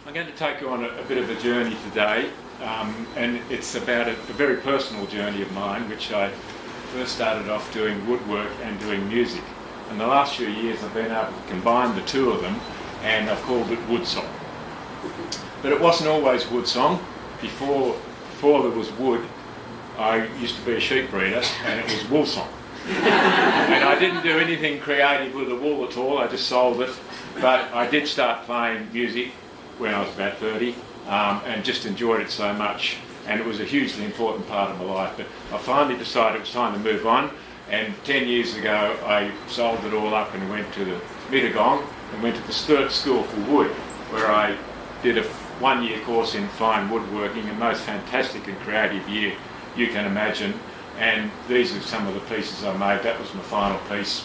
I'm going to take you on a bit of a journey today, and it's about a very personal journey of mine, which I first started off doing woodwork and doing music. In the last few years I've been able to combine the two of them, and I've called it Woodsong. But it wasn't always Woodsong. Before there was wood, I used to be a sheep breeder, and it was Woolsong. And I didn't do anything creative with the wool at all, I just sold it. But I did start playing music when I was about 30, and just enjoyed it so much, and it was a hugely important part of my life. But I finally decided it was time to move on, and 10 years ago I sold it all up and went to the Mittagong and went to the Sturt School for Wood, where I did a one-year course in fine woodworking, the most fantastic and creative year you can imagine. And these are some of the pieces I made. That was my final piece.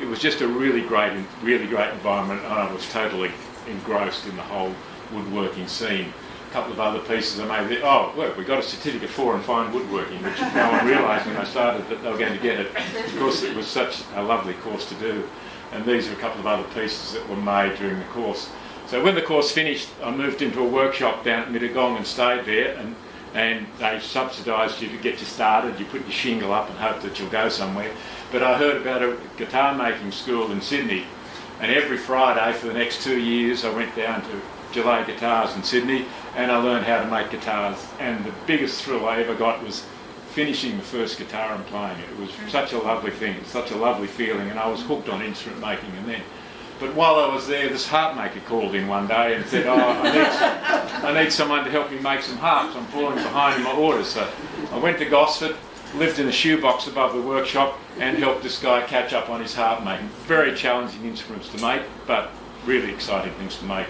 It was just a really great environment, and I was totally engrossed in the whole woodworking scene. A couple of other pieces I made. Oh, look, we got a certificate for in fine woodworking, which no one realised when I started that they were going to get it, because it was such a lovely course to do. And these are a couple of other pieces that were made during the course. So when the course finished, I moved into a workshop down at Mittagong and stayed there, and they subsidised you to get you started. You put your shingle up and hope that you'll go somewhere. But I heard about a guitar making school in Sydney, and every Friday for the next 2 years I went down to Gillette Guitars in Sydney, and I learned how to make guitars. And the biggest thrill I ever got was finishing the first guitar and playing it. It was such a lovely thing, such a lovely feeling, and I was hooked on instrument making. And then, but while I was there, this harp maker called in one day and said, I need someone to help me make some harps. I'm falling behind in my orders. So I went to Gosford, lived in a shoebox above the workshop, and helped this guy catch up on his harp making. Very challenging instruments to make, but really exciting things to make.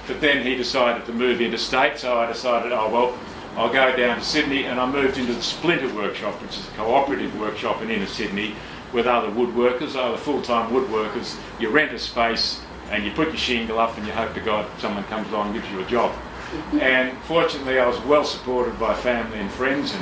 But then he decided to move interstate, so I decided, oh well, I'll go down to Sydney, and I moved into the Splinter Workshop, which is a cooperative workshop in inner Sydney with other woodworkers, other full-time woodworkers. You rent a space and you put your shingle up and you hope to God someone comes along and gives you a job. And fortunately I was well supported by family and friends of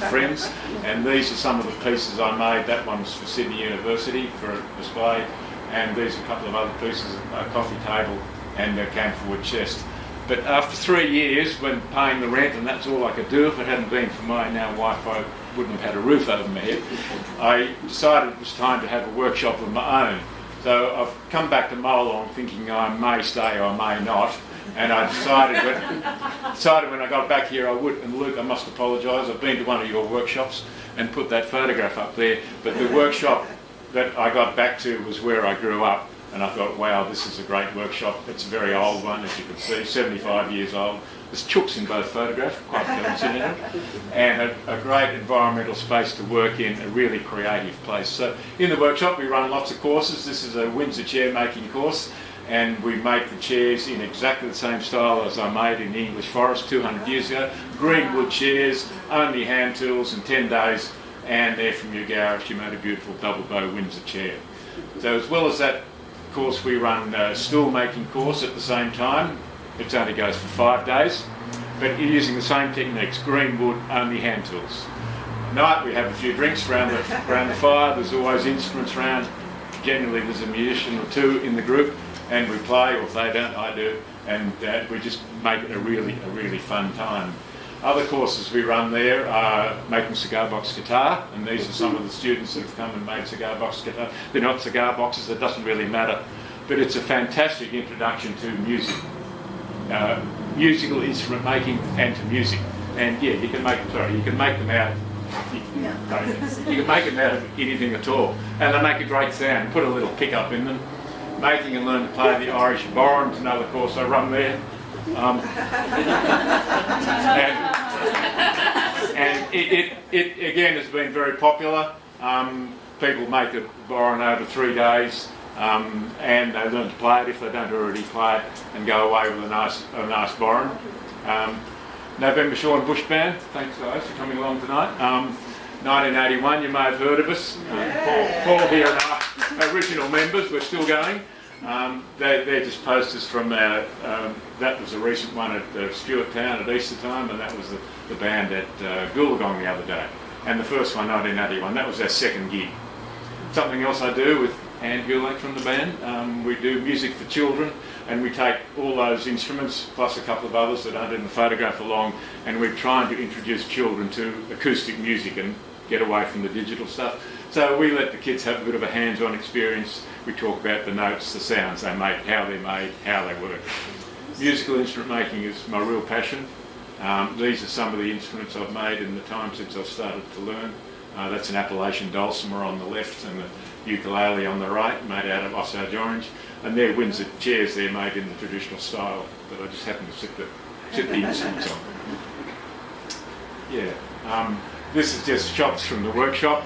friends, and these are some of the pieces I made. That one's for Sydney University for a display, and these are a couple of other pieces, a coffee table and a camphor wood chest. But after 3 years, when paying the rent, and that's all I could do, if it hadn't been for my now wife, I wouldn't have had a roof over my head, I decided it was time to have a workshop of my own. So I've come back to Molong thinking I may stay or I may not, and I decided when I got back here I would. And Luke, I must apologise, I've been to one of your workshops and put that photograph up there, but the workshop that I got back to was where I grew up. And I thought, wow, this is a great workshop. It's a very old one, as you can see, 75 years old. There's chooks in both photographs, quite coincident, and a great environmental space to work in, a really creative place. So in the workshop we run lots of courses. This is a Windsor chair making course, and we make the chairs in exactly the same style as I made in the English Forest 200 years ago. Green wood chairs, only hand tools, in 10 days, and they're from your garage. You made a beautiful double bow Windsor chair. So as well as that course, we run a stool making course at the same time. It only goes for 5 days, but using the same techniques, green wood, only hand tools. At night we have a few drinks around the fire. There's always instruments around. Generally there's a musician or two in the group, and we play, or if they don't, I do, and we just make it a really fun time. Other courses we run there are making cigar box guitar, and these are some of the students that have come and made cigar box guitar. They're not cigar boxes, it doesn't really matter, but it's a fantastic introduction to music, musical instrument making and to music. And yeah, you can make them out of anything at all, and they make a great sound. Put a little pickup in them. Making and learn to play the Irish Bourne, another course I run there. And it again has been very popular. People make a Bourne over 3 days, and they learn to play it if they don't already play it, and go away with a nice Bourne. November Shorn Bush Band, thanks guys for coming along tonight. 1981, you may have heard of us. Paul here and I, original members, we're still going. They're just posters from that was a recent one at Stuart Town at Easter time, and that was the band at Goolagong the other day. And the first one, 1981, that was our second gig. Something else I do with Anne Gulak from the band. We do music for children, and we take all those instruments, plus a couple of others that aren't in the photograph along, and we're trying to introduce children to acoustic music and get away from the digital stuff. So we let the kids have a bit of a hands-on experience. We talk about the notes, the sounds they make, how they're made, how they work. Musical instrument making is my real passion. These are some of the instruments I've made in the time since I've started to learn. That's an Appalachian dulcimer on the left and the ukulele on the right, made out of Osage orange. And they're Windsor chairs, they're made in the traditional style that I just happen to sit the instruments on. Yeah, this is just shots from the workshop.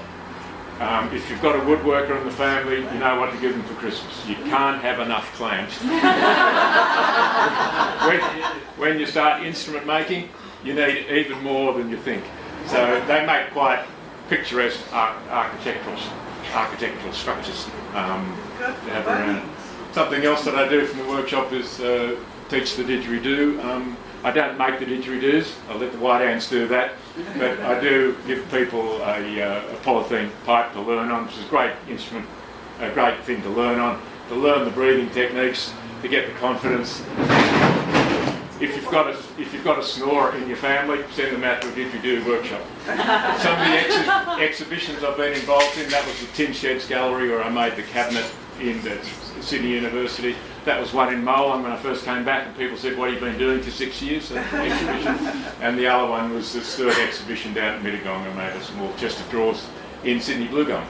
If you've got a woodworker in the family, you know what to give them for Christmas. You can't have enough clamps. when you start instrument making, you need even more than you think. So they make quite picturesque architectural structures to have around. Something else that I do from the workshop is teach the didgeridoo. I don't make the didgeridoos, I let the white ants do that, but I do give people a polythene pipe to learn on, which is a great instrument, a great thing to learn on, to learn the breathing techniques, to get the confidence. If you've got a snorer in your family, send them out to a didgeridoo workshop. Some of the exhibitions I've been involved in, that was the Tin Sheds Gallery where I made the cabinet in the Sydney University. That was one in Molan when I first came back, and people said, what have you been doing for 6 years? Exhibition. And the other one was this third exhibition down at Mittagong. I made a small chest of drawers in Sydney Blugong.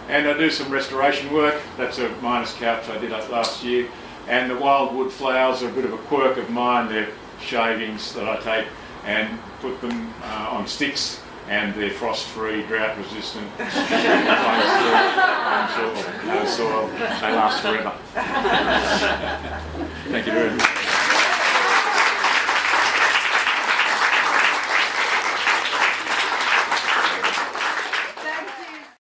And I do some restoration work. That's a miner's couch I did up last year. And the wildwood flowers are a bit of a quirk of mine. They're shavings that I take and put them on sticks, and they're frost-free, drought-resistant, no soil, they last forever. Thank you very much.